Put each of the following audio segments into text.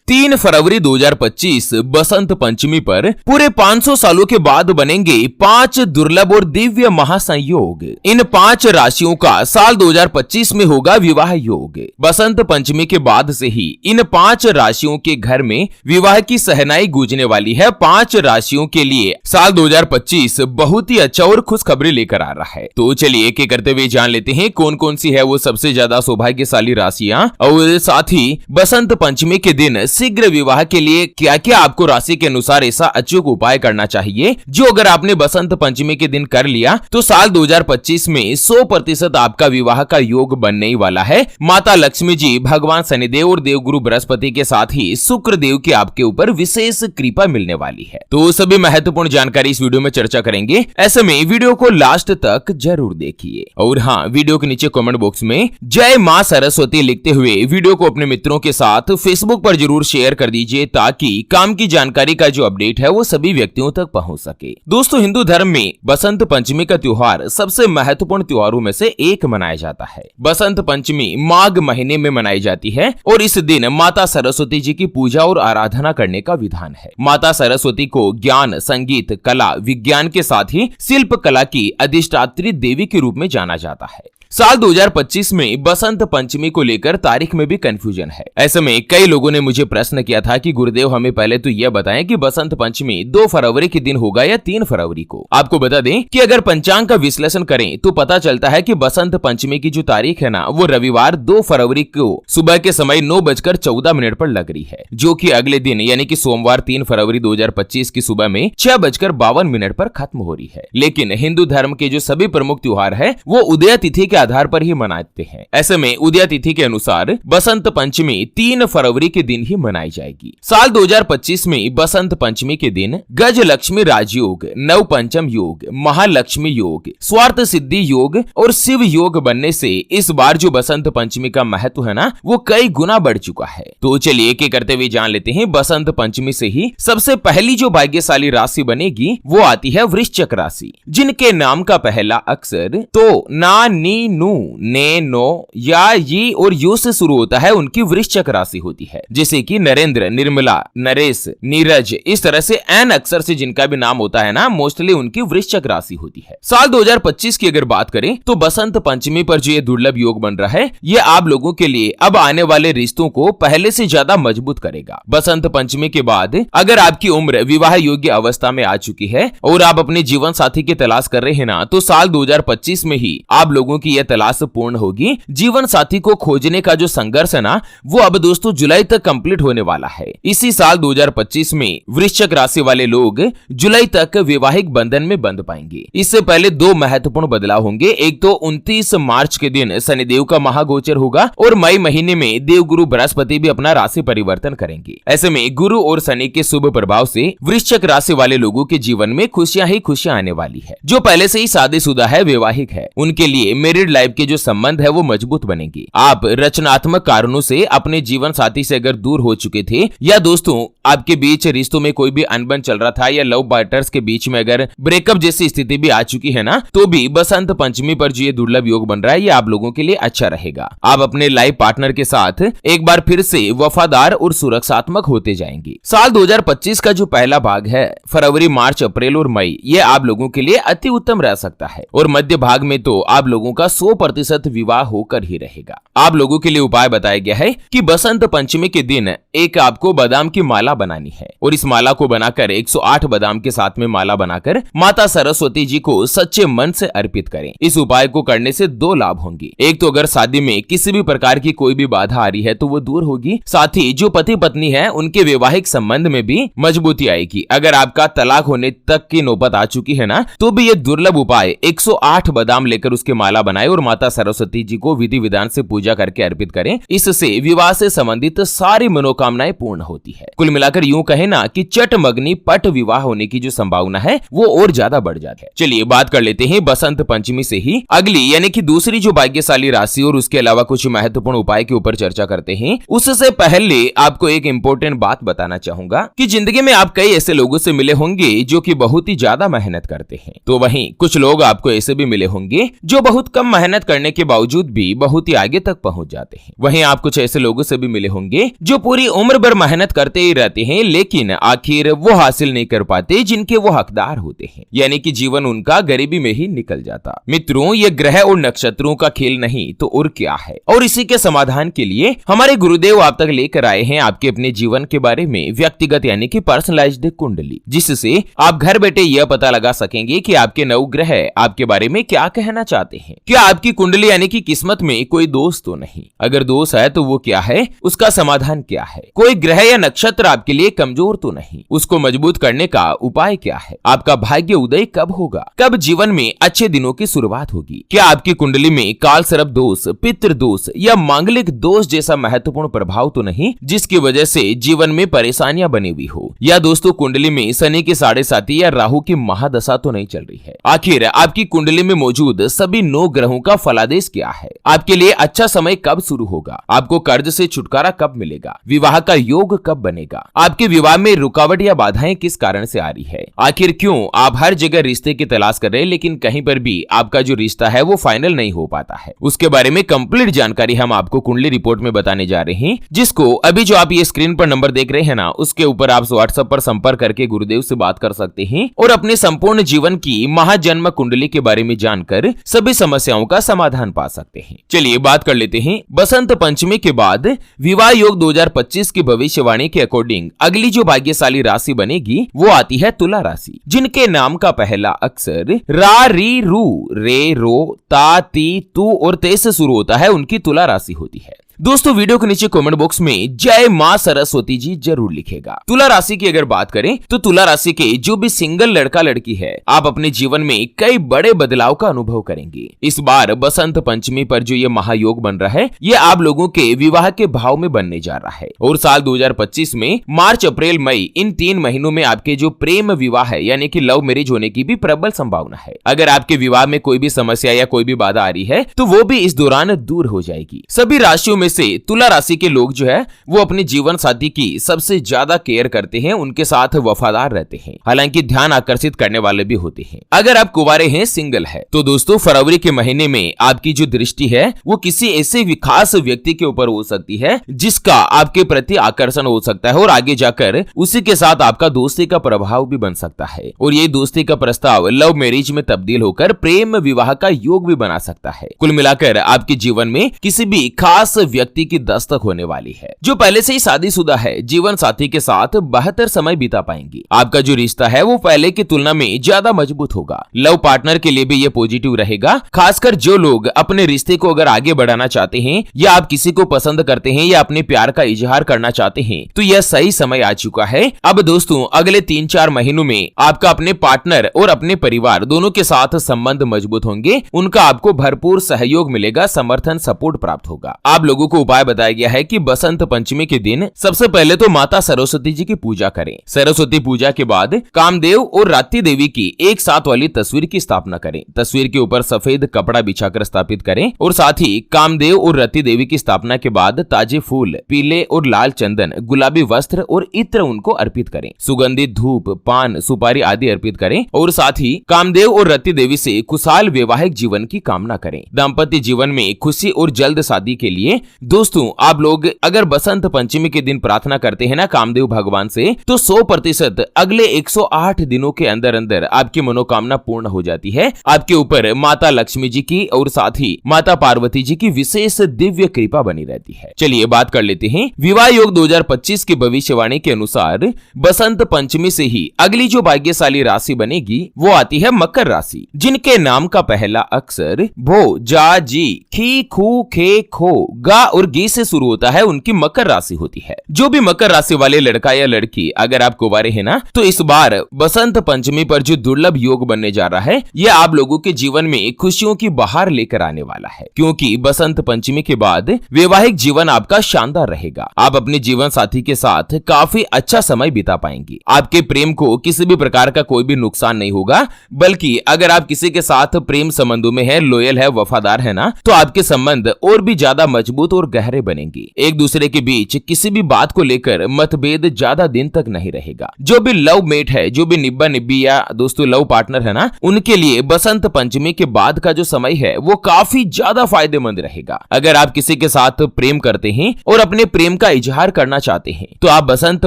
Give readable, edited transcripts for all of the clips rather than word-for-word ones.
3 फरवरी 2025 बसंत पंचमी पर पूरे 500 सालों के बाद बनेंगे 5 दुर्लभ और दिव्य महासंयोग। इन 5 राशियों का साल 2025 में होगा विवाह योग। बसंत पंचमी के बाद से ही इन 5 राशियों के घर में विवाह की सहनाई गूंजने वाली है। 5 राशियों के लिए साल 2025 बहुत ही अच्छा और खुशखबरी लेकर आ रहा है। तो चलिए एक एक करते हुए जान लेते हैं कौन कौन सी है वो सबसे ज्यादा सौभाग्यशाली राशियां, और साथ ही बसंत पंचमी के दिन शीघ्र विवाह के लिए क्या क्या आपको राशि के अनुसार ऐसा अचूक उपाय करना चाहिए, जो अगर आपने बसंत पंचमी के दिन कर लिया तो साल 2025 में 100% आपका विवाह का योग बनने ही वाला है। माता लक्ष्मी जी, भगवान शनिदेव और देवगुरु बृहस्पति के साथ ही शुक्र देव की आपके ऊपर विशेष कृपा मिलने वाली है। तो सभी महत्वपूर्ण जानकारी इस वीडियो में चर्चा करेंगे, ऐसे में वीडियो को लास्ट तक जरूर देखिए। और हाँ, वीडियो के नीचे कमेंट बॉक्स में जय मां सरस्वती लिखते हुए वीडियो को अपने मित्रों के साथ फेसबुक पर जरूर शेयर कर दीजिए, ताकि काम की जानकारी का जो अपडेट है वो सभी व्यक्तियों तक पहुंच सके। दोस्तों, हिंदू धर्म में बसंत पंचमी का त्योहार सबसे महत्वपूर्ण त्योहारों में से एक मनाया जाता है। बसंत पंचमी माघ महीने में मनाई जाती है और इस दिन माता सरस्वती जी की पूजा और आराधना करने का विधान है। माता सरस्वती को ज्ञान, संगीत, कला, विज्ञान के साथ ही शिल्प कला की अधिष्ठात्री देवी के रूप में जाना जाता है। साल 2025 में बसंत पंचमी को लेकर तारीख में भी कंफ्यूजन है। ऐसे में कई लोगों ने मुझे प्रश्न किया था कि गुरुदेव, हमें पहले तो यह बताएं कि बसंत पंचमी 2 फरवरी के दिन होगा या 3 फरवरी को। आपको बता दें कि अगर पंचांग का विश्लेषण करें तो पता चलता है कि बसंत पंचमी की जो तारीख है ना, वो रविवार 2 फरवरी को सुबह के समय 9:14 पर लग रही है, जो कि अगले दिन यानी कि सोमवार 3 फरवरी 2025 की सुबह में 6:52 पर खत्म हो रही है। लेकिन हिंदू धर्म के जो सभी प्रमुख त्योहार है वो उदय तिथि के आधार पर ही मनाते हैं। ऐसे में उदय तिथि के अनुसार बसंत पंचमी 3 फरवरी के दिन ही मनाई जाएगी। साल 2025 में बसंत पंचमी के दिन गज लक्ष्मी राजयोग, नव पंचम योग, महालक्ष्मी योग, स्वार्थ सिद्धि योग और शिव योग बनने से इस बार जो बसंत पंचमी का महत्व है ना, वो कई गुना बढ़ चुका है। तो चलिए एक एक करते हुए जान लेते हैं। बसंत पंचमी से ही सबसे पहली जो भाग्यशाली राशि बनेगी वो आती है वृश्चिक राशि, जिनके नाम का पहला अक्षर तो, ना, नी, नू, ने, नो या ये और यू से शुरू होता है, उनकी वृश्चिक राशि होती है। जैसे कि नरेंद्र, निर्मला, नरेश, नीरज, इस तरह से एन अक्षर से जिनका भी नाम होता है ना, मोस्टली उनकी वृश्चिक राशि होती है। साल 2025 की अगर बात करें तो बसंत पंचमी पर जो ये दुर्लभ योग बन रहा है, ये आप लोगों के लिए अब आने वाले रिश्तों को पहले से ज्यादा मजबूत करेगा। बसंत पंचमी के बाद अगर आपकी उम्र विवाह योग्य अवस्था में आ चुकी है और आप अपने जीवन साथी की तलाश कर रहे हैं ना, तो साल 2025 में ही आप लोगों की यह तलाश पूर्ण होगी। जीवन साथी को खोजने का जो संघर्ष है ना, वो अब दोस्तों जुलाई तक कंप्लीट होने वाला है। इसी साल 2025 में वृश्चिक राशि वाले लोग जुलाई तक वैवाहिक बंधन में बंध पाएंगे। इससे पहले 2 महत्वपूर्ण बदलाव होंगे। एक तो 29 मार्च के दिन शनिदेव का महागोचर होगा और मई महीने में देवगुरु बृहस्पति भी अपना राशि परिवर्तन करेंगे। ऐसे में गुरु और शनि के शुभ प्रभाव से वृश्चिक राशि वाले लोगों के जीवन में खुशियां ही खुशियां आने वाली है। जो पहले से ही शादीशुदा है, वैवाहिक है, उनके लिए मैरिड लाइफ के जो संबंध है वो मजबूत बनेंगे। आप रचनात्मक कारणों से अपने जीवन साथी से अगर दूर हो चुके थे, या दोस्तों आपके बीच रिश्तों में कोई भी अनबन चल रहा था, या लव पार्टनर्स के बीच में अगर ब्रेकअप जैसी स्थिति भी आ चुकी है ना, तो भी बसंत पंचमी पर जो ये दुर्लभ योग बन रहा है, ये आप लोगों के लिए अच्छा रहेगा। आप अपने लाइफ पार्टनर के साथ एक बार फिर से वफादार और सुरक्षात्मक होते जाएंगे। साल 2025 का जो पहला भाग है, फरवरी, मार्च, अप्रैल और मई, ये आप लोगों के लिए अति उत्तम रह सकता है। और मध्य भाग में तो आप लोगों का 100% विवाह होकर ही रहेगा। आप लोगों के लिए उपाय बताया गया है कि बसंत पंचमी के दिन एक आपको बादाम की माला बनानी है, और इस माला को बनाकर 108 बादाम के साथ में माला बनाकर माता सरस्वती जी को सच्चे मन से अर्पित करें। इस उपाय को करने से 2 लाभ होंगे। एक तो अगर शादी में किसी भी प्रकार की कोई भी बाधा आ रही है तो वो दूर होगी, साथ ही जो पति पत्नी है उनके वैवाहिक संबंध में भी मजबूती आएगी। अगर आपका तलाक होने तक की नौबत आ चुकी है ना, तो भी ये दुर्लभ उपाय 108 बादाम लेकर उसके माला बनाए और माता सरस्वती जी को विधि विधान से पूजा करके अर्पित करें। इससे विवाह से संबंधित सारी मनोकामनाएं पूर्ण होती है। कुल मिलाकर यूं कहे ना कि चटमगनी पट विवाह होने की जो संभावना है वो और ज्यादा बढ़ जाती है। चलिए बात कर लेते हैं बसंत पंचमी से ही अगली यानी कि दूसरी जो भाग्यशाली राशि और उसके अलावा कुछ महत्वपूर्ण उपाय के ऊपर चर्चा करते हैं। उससे पहले आपको एक इंपॉर्टेंट बात बताना चाहूंगा कि जिंदगी में आप कई ऐसे लोगों से मिले होंगे जो कि बहुत ही ज्यादा मेहनत करते हैं, तो वहीं कुछ लोग आपको ऐसे भी मिले होंगे जो बहुत कम मेहनत करने के बावजूद भी बहुत ही आगे तक पहुंच जाते हैं। वहीं आप कुछ ऐसे लोगों से भी मिले होंगे जो पूरी उम्र भर मेहनत करते ही रहते हैं लेकिन आखिर वो हासिल नहीं कर पाते जिनके वो हकदार होते हैं, यानी कि जीवन उनका गरीबी में ही निकल जाता। मित्रों, ये ग्रह और नक्षत्रों का खेल नहीं तो और क्या है, और इसी के समाधान के लिए हमारे गुरुदेव आप तक लेकर आए हैं आपके अपने जीवन के बारे में व्यक्तिगत यानी कि पर्सनलाइज्ड कुंडली, जिससे आप घर बैठे यह पता लगा सकेंगे कि आपके नवग्रह आपके बारे में क्या कहना चाहते हैं। क्या आपकी कुंडली यानी कि किस्मत में कोई दोष तो नहीं, अगर दोष है तो वो क्या है, उसका समाधान क्या है, कोई ग्रह या नक्षत्र आपके लिए कमजोर तो नहीं, उसको मजबूत करने का उपाय क्या है, आपका भाग्य उदय कब होगा, कब जीवन में अच्छे दिनों की शुरुआत होगी, क्या आपकी कुंडली में काल सर्प दोष, पितृ दोष या मांगलिक दोष जैसा महत्वपूर्ण प्रभाव तो नहीं जिसकी वजह से जीवन में परेशानियां बनी हुई हो, या दोस्तों कुंडली में शनि की 7.5 या राहु की महादशा तो नहीं चल रही है। आखिर आपकी कुंडली में मौजूद सभी 9 ग्रहों का फलादेश क्या है, आपके लिए अच्छा समय कब शुरू होगा, आपको कर्ज से छुटकारा कब मिलेगा, विवाह का योग कब बनेगा, आपके विवाह में रुकावट या बाधाएं किस कारण से आ रही है, आखिर क्यों आप हर जगह रिश्ते की तलाश कर रहे हैं लेकिन कहीं पर भी आपका जो रिश्ता है वो फाइनल नहीं हो पाता है, उसके बारे में कंप्लीट जानकारी हम आपको कुंडली रिपोर्ट में बताने जा रहे हैं, जिसको अभी जो आप ये स्क्रीन पर नंबर देख रहे हैं ना उसके ऊपर आप व्हाट्सएप पर संपर्क करके गुरुदेव से बात कर सकते हैं और अपने संपूर्ण जीवन की महाजन्म कुंडली के बारे में जानकर सभी समस्याओं का समाधान पा सकते हैं। चलिए बात कर लेते हैं बसंत पंचमी के बाद विवाह योग 2025 की भविष्यवाणी के अकॉर्डिंग अगली जो भाग्यशाली राशि बनेगी वो आती है तुला राशि, जिनके नाम का पहला अक्षर रा री रू रे रो ता ती तू और ते से शुरू होता है, उनकी तुला राशि होती है। दोस्तों वीडियो के नीचे कमेंट बॉक्स में जय मां सरस्वती जी जरूर लिखेगा। तुला राशि की अगर बात करें तो तुला राशि के जो भी सिंगल लड़का लड़की है आप अपने जीवन में कई बड़े बदलाव का अनुभव करेंगे। इस बार बसंत पंचमी पर जो ये महायोग बन रहा है ये आप लोगों के विवाह के भाव में बनने जा रहा है और साल 2025 में मार्च अप्रैल मई इन 3 महीनों में आपके जो प्रेम विवाह है यानी कि लव मैरिज होने की भी प्रबल संभावना है। अगर आपके विवाह में कोई भी समस्या या कोई भी बाधा आ रही है तो वो भी इस दौरान दूर हो जाएगी। सभी राशियों में से तुला राशि के लोग जो है वो अपने जीवन साथी की सबसे ज्यादा केयर करते हैं, उनके साथ वफादार रहते हैं, हालांकि ध्यान आकर्षित करने वाले भी होते हैं। अगर आप कुंवारे हैं, सिंगल है तो दोस्तों फरवरी के महीने में आपकी जो दृष्टि है वो किसी ऐसे खास व्यक्ति के ऊपर हो सकती है जिसका आपके प्रति आकर्षण हो सकता है और आगे जाकर उसी के साथ आपका दोस्ती का प्रभाव भी बन सकता है और ये दोस्ती का प्रस्ताव लव मैरिज में तब्दील होकर प्रेम विवाह का योग भी बना सकता है। कुल मिलाकर आपके जीवन में किसी भी खास व्यक्ति की दस्तक होने वाली है। जो पहले से ही शादीशुदा है जीवन साथी के साथ बेहतर समय बिता पाएंगे। आपका जो रिश्ता है वो पहले की तुलना में ज्यादा मजबूत होगा। लव पार्टनर के लिए भी ये पॉजिटिव रहेगा, खासकर जो लोग अपने रिश्ते को अगर आगे बढ़ाना चाहते हैं या आप किसी को पसंद करते हैं या अपने प्यार का इजहार करना चाहते हैं तो यह सही समय आ चुका है। अब दोस्तों अगले 3-4 महीनों में आपका अपने पार्टनर और अपने परिवार दोनों के साथ संबंध मजबूत होंगे, उनका आपको भरपूर सहयोग मिलेगा, समर्थन सपोर्ट प्राप्त होगा। आप लोगों को उपाय बताया गया है कि बसंत पंचमी के दिन सबसे पहले तो माता सरस्वती जी की पूजा करें। सरस्वती पूजा के बाद कामदेव और रात्रि देवी की एक साथ वाली तस्वीर की स्थापना करें। तस्वीर के ऊपर सफेद कपड़ा बिछाकर स्थापित करें और साथ ही कामदेव और रति देवी की स्थापना के बाद ताजे फूल, पीले और लाल चंदन, गुलाबी वस्त्र और इत्र उनको अर्पित करें। सुगंधित धूप, पान, सुपारी आदि अर्पित करें और साथ ही कामदेव और रति देवी से खुशहाल वैवाहिक जीवन की कामना करें। दाम्पत्य जीवन में खुशी और जल्द शादी के लिए दोस्तों आप लोग अगर बसंत पंचमी के दिन प्रार्थना करते हैं ना कामदेव भगवान से तो 100% अगले 108 दिनों के अंदर अंदर आपकी मनोकामना पूर्ण हो जाती है। आपके ऊपर माता लक्ष्मी जी की और साथ ही माता पार्वती जी की विशेष दिव्य कृपा बनी रहती है। चलिए बात कर लेते हैं विवाह योग 2025 की भविष्यवाणी के अनुसार बसंत पंचमी से ही अगली जो भाग्यशाली राशि बनेगी वो आती है मकर राशि, जिनके नाम का पहला अक्षर भो जा जी खी खू खे खो गा और गे से शुरू होता है उनकी मकर राशि होती है। जो भी मकर राशि वाले लड़का या लड़की अगर आप कुंवारे हैं ना, तो इस बार बसंत पंचमी पर जो दुर्लभ योग बनने जा रहा है यह आप लोगों के जीवन में खुशियों की बहार लेकर आने वाला है, क्योंकि बसंत पंचमी के बाद वैवाहिक जीवन आपका शानदार रहेगा। आप अपने जीवन साथी के साथ काफी अच्छा समय बिता पाएंगे। आपके प्रेम को किसी भी प्रकार का कोई भी नुकसान नहीं होगा, बल्कि अगर आप किसी के साथ प्रेम संबंधों में है, लॉयल है, वफादार है ना, तो आपके संबंध और भी ज्यादा मजबूत और गहरे बनेंगे। एक दूसरे के बीच किसी भी बात को लेकर मतभेद ज्यादा दिन तक नहीं रहेगा। जो भी लव मेट है, जो भी निब्बा निब्बी या दोस्तों लव पार्टनर है ना, उनके लिए बसंत पंचमी के बाद का जो समय है वो काफी ज्यादा फायदेमंद रहेगा। अगर आप किसी के साथ प्रेम करते हैं और अपने प्रेम का इजहार करना चाहते हैं तो आप बसंत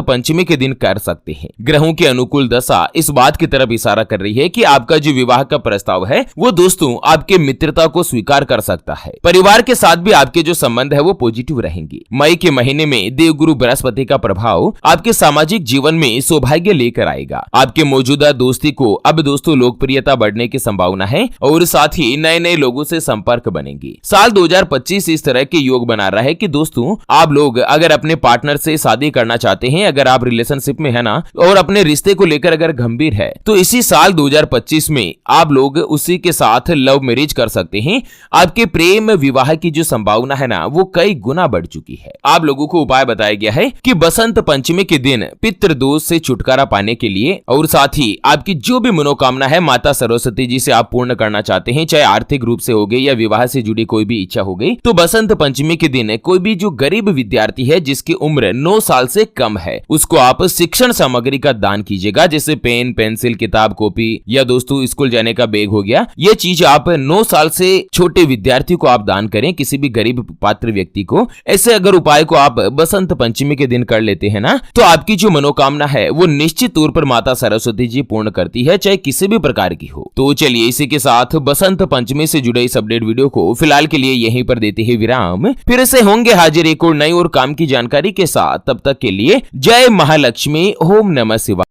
पंचमी के दिन कर सकते हैं। ग्रहों की अनुकूल दशा इस बात की तरफ इशारा कर रही है कि आपका जो विवाह का प्रस्ताव है वो दोस्तों आपके मित्रता को स्वीकार कर सकता है। परिवार के साथ भी आपके जो संबंध है वो पॉजिटिव रहेंगे। मई के महीने में देवगुरु बृहस्पति का प्रभाव आपके सामाजिक जीवन में सौभाग्य लेकर आएगा। आपके मौजूदा दोस्ती को अब दोस्तों लोकप्रियता बढ़ने की संभावना है और साथ ही नए नए लोगों से संपर्क बनेंगे। साल 2025 इस तरह के योग बना रहा है कि दोस्तों आप लोग अगर अपने पार्टनर से शादी करना चाहते हैं, अगर आप रिलेशनशिप में है ना और अपने रिश्ते को लेकर अगर गंभीर है, तो इसी साल 2025 में आप लोग उसी के साथ लव मैरिज कर सकते हैं। आपके प्रेम विवाह की जो संभावना है ना वो कई गुना बढ़ चुकी है। आप लोगों को उपाय बताया गया है कि बसंत पंचमी के दिन पितृदोष से छुटकारा पाने के लिए और साथ ही आपकी जो भी मनोकामना है माता सरस्वती जी से आप पूर्ण करना चाहते हैं, चाहे आर्थिक रूप से हो गई या विवाह से जुड़ी कोई भी इच्छा हो गई, तो बसंत पंचमी के दिन कोई भी जो गरीब विद्यार्थी है जिसकी उम्र 9 साल से कम है उसको आप शिक्षण सामग्री का दान कीजिएगा, जैसे पेन, पेंसिल, किताब, कॉपी या दोस्तों स्कूल जाने का बैग हो गया। ये चीज आप 9 साल से छोटे विद्यार्थी को आप दान करें, किसी भी गरीब पात्र व्यक्ति को। ऐसे अगर उपाय को आप बसंत पंचमी के दिन कर लेते हैं ना, तो आपकी जो मनोकामना है वो निश्चित तौर पर माता सरस्वती जी पूर्ण करती है, चाहे किसी भी प्रकार की हो। तो चलिए इसी के साथ बसंत पंचमी से जुड़े इस अपडेट वीडियो को फिलहाल के लिए यहीं पर देते हैं विराम। फिर से होंगे हाजिर एक और नई और काम की जानकारी के साथ। तब तक के लिए जय महालक्ष्मी, ओम नमः शिवाय।